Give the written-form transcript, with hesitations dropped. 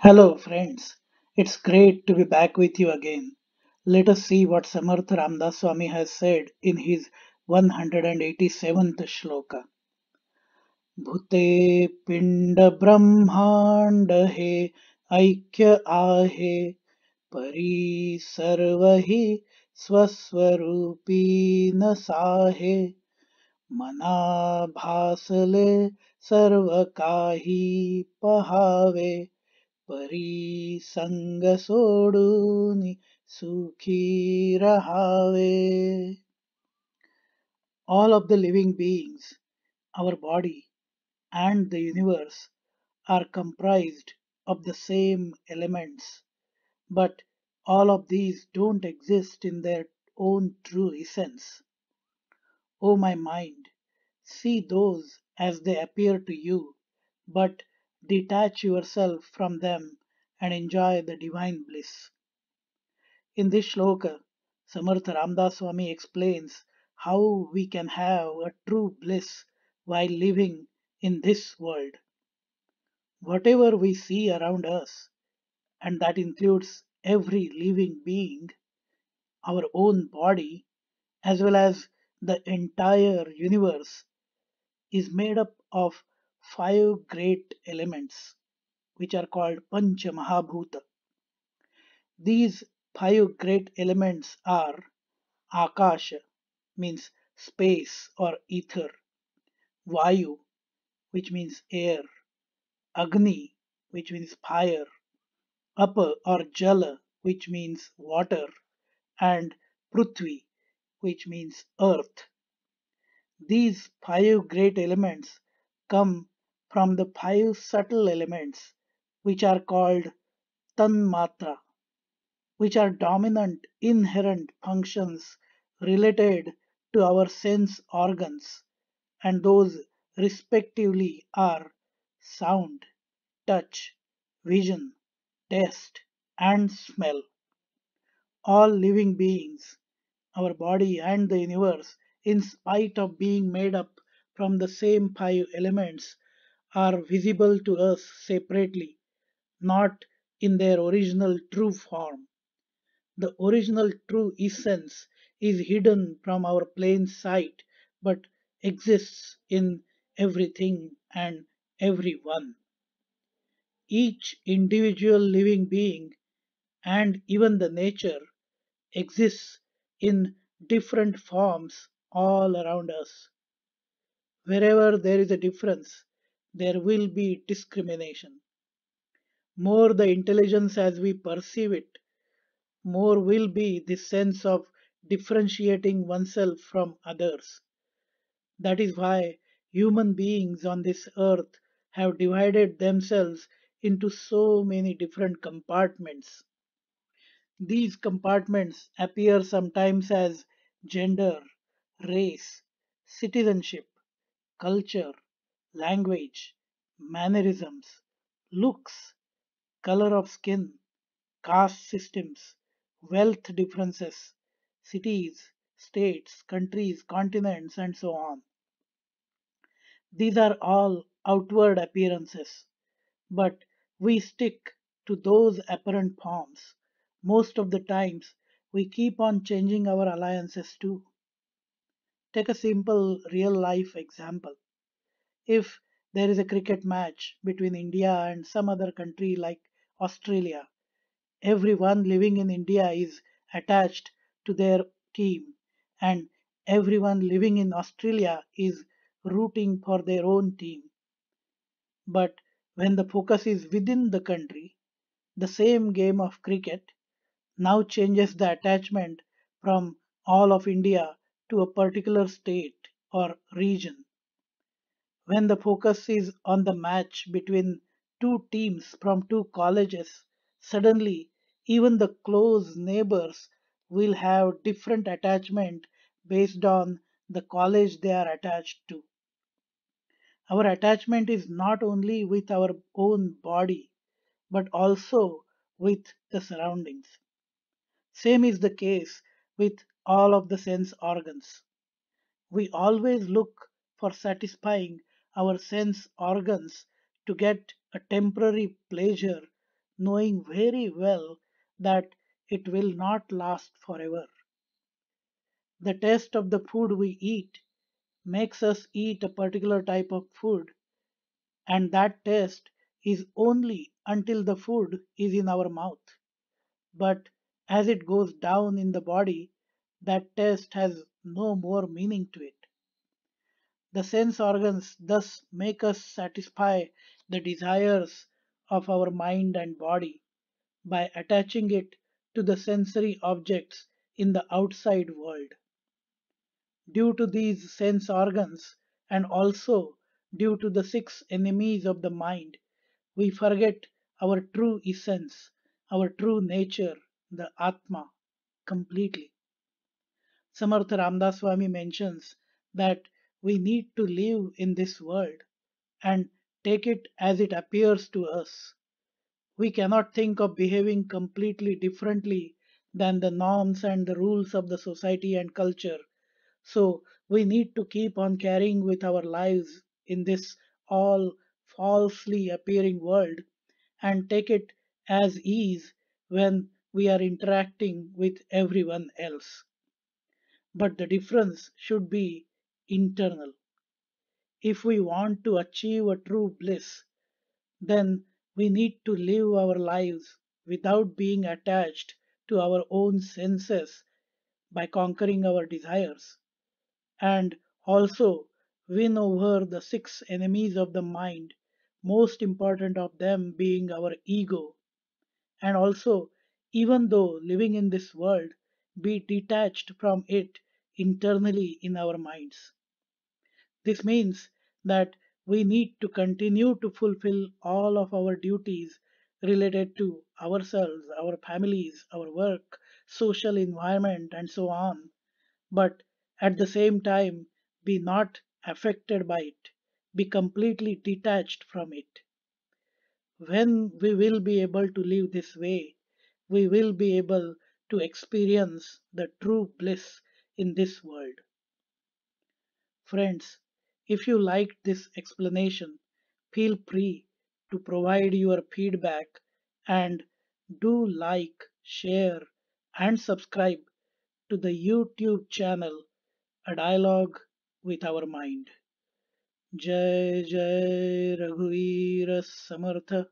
Hello, friends. It's great to be back with you again. Let us see what Samarth Ramdas Swami has said in his 187th shloka. Bhute piṅḍa brahmāṅḍa he aikya āhe Parī sarvahī swaswarūpī na sāhe Manā bhāsale sarva kāhī pahāve Parī saṅga soḍūni sukhī rahāve. All of the living beings, our body, and the universe are comprised of the same elements, but all of these don't exist in their own true essence. O my mind, see those as they appear to you, but detach yourself from them and enjoy the divine bliss. In this shloka, Samarth Ramdas Swami explains how we can have a true bliss while living in this world. Whatever we see around us, and that includes every living being, our own body, as well as the entire universe, is made up of five great elements, which are called Pancha Mahabhuta. These five great elements are Akasha, means space or ether, Vayu, which means air, Agni, which means fire, Apa or Jala, which means water, and Prithvi, which means earth. These five great elements come from the five subtle elements, which are called Tanmatra, which are dominant inherent functions related to our sense organs, and those respectively are sound, touch, vision, taste, and smell. All living beings, our body and the universe, in spite of being made up from the same five elements, are visible to us separately, not in their original true form. The original true essence is hidden from our plain sight but exists in everything and everyone. Each individual living being and even the nature exists in different forms all around us. Wherever there is a difference, there will be discrimination. More the intelligence as we perceive it, more will be the sense of differentiating oneself from others. That is why human beings on this earth have divided themselves into so many different compartments. These compartments appear sometimes as gender, race, citizenship, culture, language, mannerisms, looks, color of skin, caste systems, wealth differences, cities, states, countries, continents, and so on. These are all outward appearances, but we stick to those apparent forms. Most of the times, we keep on changing our alliances too. Take a simple real life example. If there is a cricket match between India and some other country like Australia, everyone living in India is attached to their team, and everyone living in Australia is rooting for their own team. But when the focus is within the country, the same game of cricket now changes the attachment from all of India to a particular state or region. When the focus is on the match between two teams from two colleges, suddenly even the close neighbors will have different attachment based on the college they are attached to. Our attachment is not only with our own body but also with the surroundings. Same is the case with all of the sense organs. We always look for satisfying our sense organs to get a temporary pleasure, knowing very well that it will not last forever. The taste of the food we eat makes us eat a particular type of food, and that taste is only until the food is in our mouth. But as it goes down in the body, that taste has no more meaning to it. The sense organs thus make us satisfy the desires of our mind and body by attaching it to the sensory objects in the outside world. Due to these sense organs and also due to the six enemies of the mind, we forget our true essence, our true nature, the Atma, completely. Samarth Ramdas Swami mentions that we need to live in this world and take it as it appears to us. We cannot think of behaving completely differently than the norms and the rules of the society and culture. So we need to keep on carrying with our lives in this all falsely appearing world and take it as is when we are interacting with everyone else. But the difference should be internal. If we want to achieve a true bliss, then we need to live our lives without being attached to our own senses by conquering our desires, and also win over the six enemies of the mind, most important of them being our ego, and also, even though living in this world, be detached from it internally in our minds. This means that we need to continue to fulfill all of our duties related to ourselves, our families, our work, social environment, and so on, but at the same time be not affected by it, be completely detached from it. When we will be able to live this way, we will be able to experience the true bliss in this world. Friends, if you liked this explanation, feel free to provide your feedback and do like, share, and subscribe to the YouTube channel A Dialogue with Our Mind. Jai Jai Raghuveer Samartha.